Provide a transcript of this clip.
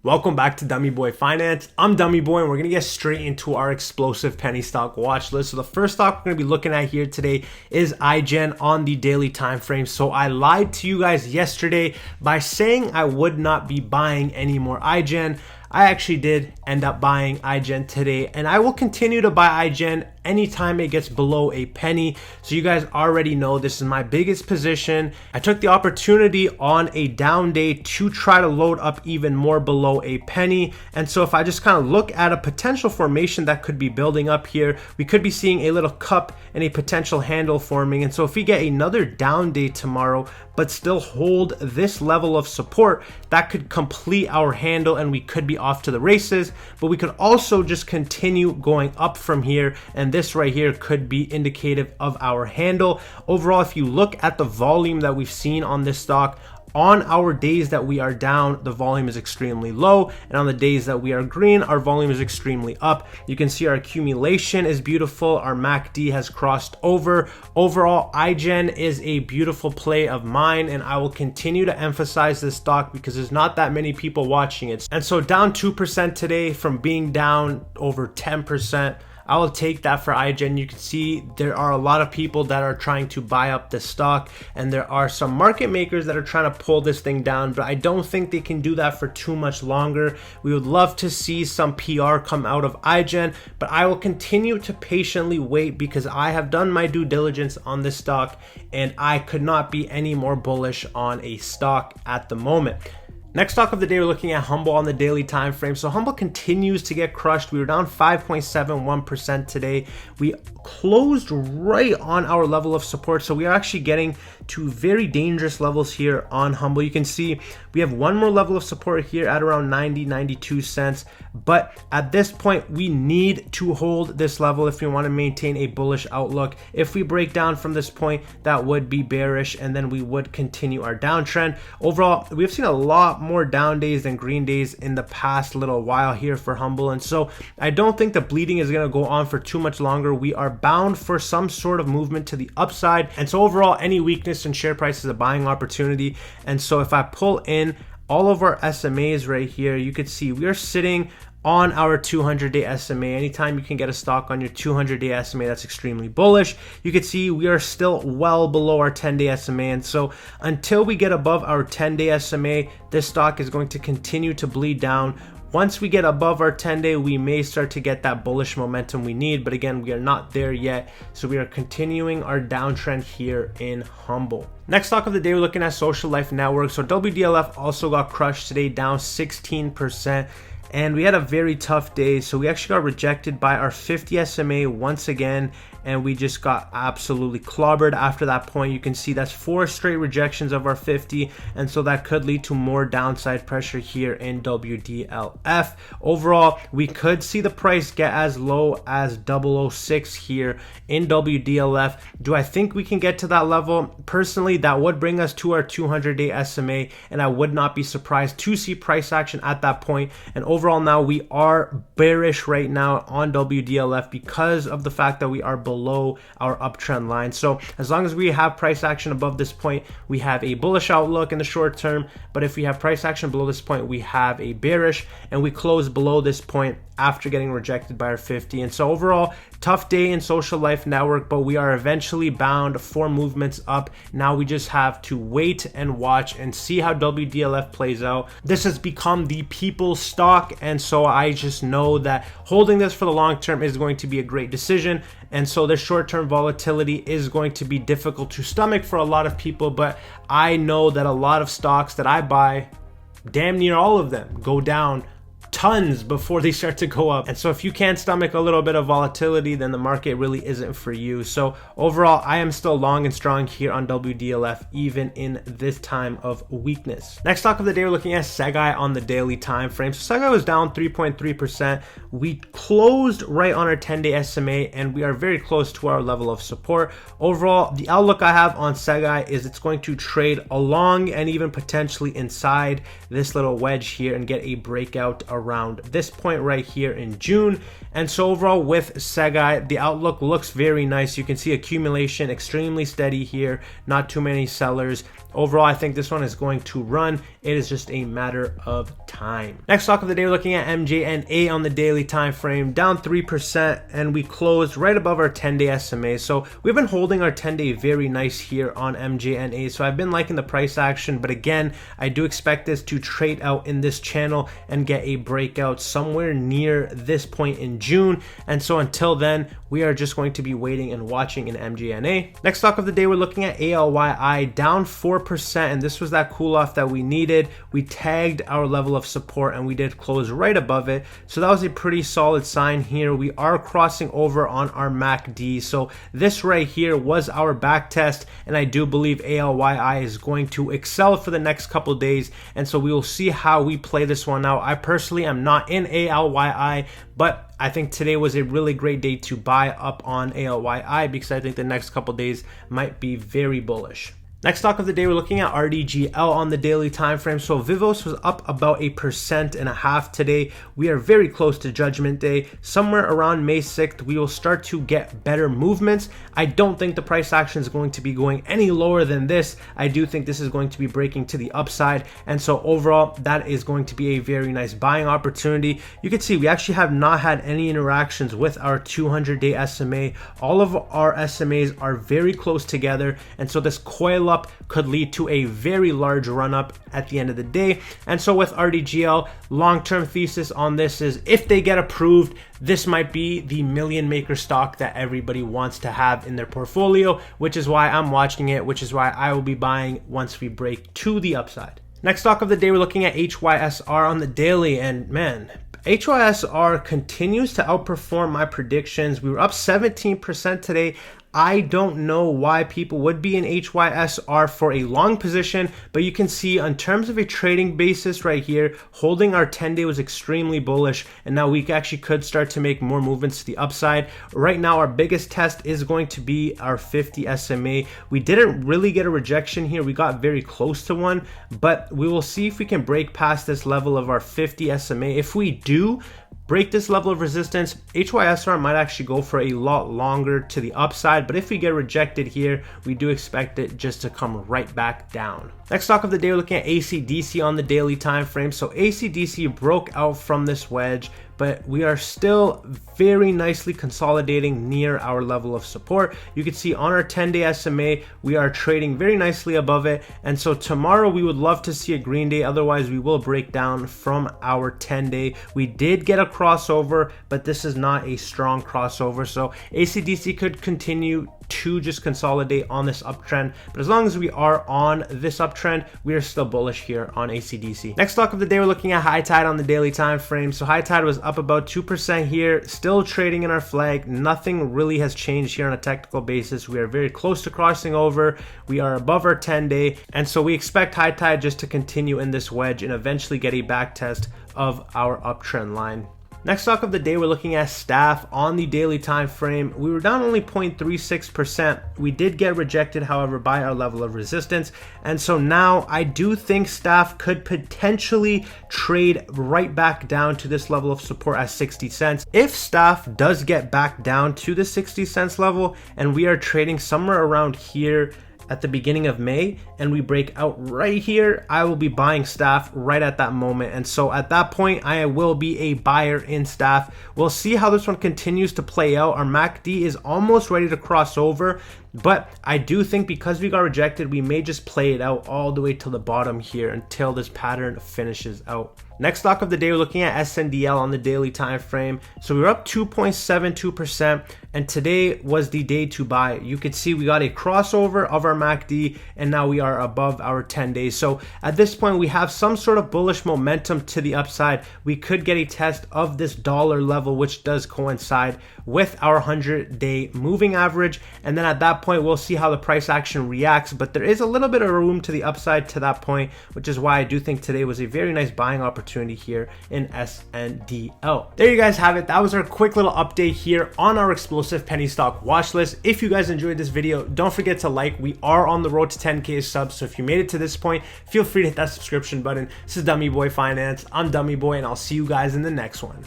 Welcome back to Dummy Boy Finance. I'm Dummy Boy and we're going to get straight into our explosive penny stock watch list. So the first stock we're going to be looking at here today is IGEN on the daily time frame. So I lied to you guys yesterday by saying I would not be buying any more IGEN. I actually did end up buying IGEN today, and I will continue to buy IGEN anytime it gets below a penny. So you guys already know this is my biggest position. I took the opportunity on a down day to try to load up even more below a penny. And so if I just kind of look at a potential formation that could be building up here, we could be seeing a little cup and a potential handle forming. And so if we get another down day tomorrow, but still hold this level of support, that could complete our handle and we could be off to the races. But we could also just continue going up from here, and this right here could be indicative of our handle. Overall, if you look at the volume that we've seen on this stock, on our days that we are down, the volume is extremely low, and on the days that we are green, our volume is extremely up. You can see our accumulation is beautiful. Our MACD has crossed over. Overall, IGEN is a beautiful play of mine, and I will continue to emphasize this stock because there's not that many people watching it. And so down 2% today from being down over 10%. I will take that for IGEN. You can see there are a lot of people that are trying to buy up this stock, and there are some market makers that are trying to pull this thing down, but I don't think they can do that for too much longer. We would love to see some PR come out of IGEN, but I will continue to patiently wait because I have done my due diligence on this stock and I could not be any more bullish on a stock at the moment. Next stock of the day, we're looking at Humble on the daily time frame. So Humble continues to get crushed. We were down 5.71% today. We closed right on our level of support. So we are actually getting to very dangerous levels here on Humble. You can see we have one more level of support here at around 92 cents. But at this point, we need to hold this level if we want to maintain a bullish outlook. If we break down from this point, that would be bearish, and then we would continue our downtrend. Overall, we've seen a lot more down days than green days in the past little while here for Humble, and so I don't think the bleeding is going to go on for too much longer. We are bound for some sort of movement to the upside, and so overall any weakness in share price is a buying opportunity. And so if I pull in all of our SMAs right here, you could see we are sitting on our 200-day SMA. Anytime you can get a stock on your 200-day SMA, that's extremely bullish. You can see we are still well below our 10-day SMA, and so until we get above our 10-day SMA, this stock is going to continue to bleed down. Once we get above our 10-day, we may start to get that bullish momentum we need, but again, we are not there yet, so we are continuing our downtrend here in Humble. Next stock of the day, we're looking at Social Life Network. So WDLF also got crushed today, down 16%. And we had a very tough day, so we actually got rejected by our 50 SMA once again, and we just got absolutely clobbered after that point. You can see that's 4 straight rejections of our 50, and so that could lead to more downside pressure here in WDLF. Overall, we could see the price get as low as 006 here in WDLF. Do I think we can get to that level? Personally, that would bring us to our 200-day SMA, and I would not be surprised to see price action at that point. And overall, now we are bearish right now on WDLF because of the fact that we are below our uptrend line. So as long as we have price action above this point, we have a bullish outlook in the short term. But if we have price action below this point, we have a bearish, and we close below this point after getting rejected by our 50. And so overall, tough day in Social Life Network, but we are eventually bound for movements up. Now we just have to wait and watch and see how WDLF plays out. This has become the people's stock, and so I just know that holding this for the long term is going to be a great decision. And so the short-term volatility is going to be difficult to stomach for a lot of people, but I know that a lot of stocks that I buy, damn near all of them, go down tons before they start to go up. And so if you can't stomach a little bit of volatility, then the market really isn't for you. So overall, I am still long and strong here on WDLF, even in this time of weakness. Next stock of the day, we're looking at SEGI on the daily time frame. So SEGI was down 3.3%. We closed right on our 10-day SMA, and we are very close to our level of support. Overall, the outlook I have on SEGI is it's going to trade along and even potentially inside this little wedge here and get a breakout around this point right here in June. And so overall with SEGI, the outlook looks very nice. You can see accumulation extremely steady here, not too many sellers. Overall, I think this one is going to run. It is just a matter of time. Next stock of the day, we're looking at MJNA on the daily time frame, down 3%, and we closed right above our 10-day SMA. So we've been holding our 10-day very nice here on MJNA. So I've been liking the price action, but again, I do expect this to trade out in this channel and get a breakout somewhere near this point in June. And so until then, we are just going to be waiting and watching in MJNA. Next stock of the day, we're looking at ALYI, down 4%, and this was that cool off that we needed. We tagged our level of support and we did close right above it. So that was a pretty solid sign here. We are crossing over on our MACD. So this right here was our back test, and I do believe ALYI is going to excel for the next couple days. And so we will see how we play this one out. I personally am not in ALYI, but I think today was a really great day to buy up on ALYI because I think the next couple days might be very bullish. Next stock of the day, we're looking at RDGL on the daily time frame. So Vivos was up about 1.5% today. We are very close to Judgment Day. Somewhere around May 6th, we will start to get better movements. I don't think the price action is going to be going any lower than this. I do think this is going to be breaking to the upside. And so overall, that is going to be a very nice buying opportunity. You can see we actually have not had any interactions with our 200-day SMA. All of our SMAs are very close together. And so this coil up could lead to a very large run up at the end of the day. And so with RDGL, long-term thesis on this is if they get approved, this might be the million maker stock that everybody wants to have in their portfolio, which is why I'm watching it, which is why I will be buying once we break to the upside. Next stock of the day, we're looking at HYSR on the daily, and man, HYSR continues to outperform my predictions. We were up 17% today. I don't know why people would be in HYSR for a long position, but you can see in terms of a trading basis right here, holding our 10-day was extremely bullish, and now we actually could start to make more movements to the upside. Right now, our biggest test is going to be our 50 SMA. We didn't really get a rejection here. We got very close to one, but we will see if we can break past this level of our 50 SMA. If we do break this level of resistance, HYSR might actually go for a lot longer to the upside, but if we get rejected here, we do expect it just to come right back down. Next stock of the day, we're looking at ACDC on the daily time frame. So ACDC broke out from this wedge, but we are still very nicely consolidating near our level of support. You can see on our 10-day SMA, we are trading very nicely above it. And so tomorrow we would love to see a green day. Otherwise, we will break down from our 10-day. We did get a crossover, but this is not a strong crossover. So ACDC could continue to just consolidate on this uptrend, but as long as we are on this uptrend, we are still bullish here on ACDC. Next stock of the day, we're looking at High Tide on the daily time frame. So High Tide was up about 2% here, still trading in our flag. Nothing really has changed here on a technical basis. We are very close to crossing over. We are above our 10-day, and so we expect High Tide just to continue in this wedge and eventually get a back test of our uptrend line. Next stock of the day, we're looking at STAF on the daily time frame. We were down only 0.36%. We did get rejected, however, by our level of resistance. And so now I do think STAF could potentially trade right back down to this level of support at 60 cents. If STAF does get back down to the 60 cents level and we are trading somewhere around here at the beginning of May and we break out right here, I will be buying STAF right at that moment. And so at that point, I will be a buyer in STAF. We'll see how this one continues to play out. Our MACD is almost ready to cross over, but I do think because we got rejected, we may just play it out all the way to the bottom here until this pattern finishes out. Next stock of the day, we're looking at SNDL on the daily time frame. So we were up 2.72%, and today was the day to buy. You could see we got a crossover of our MACD, and now we are above our 10 days. So at this point, we have some sort of bullish momentum to the upside. We could get a test of this dollar level, which does coincide with our 100-day moving average. And then at that that point, we'll see how the price action reacts, but there is a little bit of room to the upside to that point, which is why I do think today was a very nice buying opportunity here in SNDL. There you guys have it. That was our quick little update here on our explosive penny stock watch list. If you guys enjoyed this video, don't forget to like. We are on the road to 10K subs, so if you made it to this point, feel free to hit that subscription button. This is Dummy Boy Finance. I'm Dummy Boy, and I'll see you guys in the next one.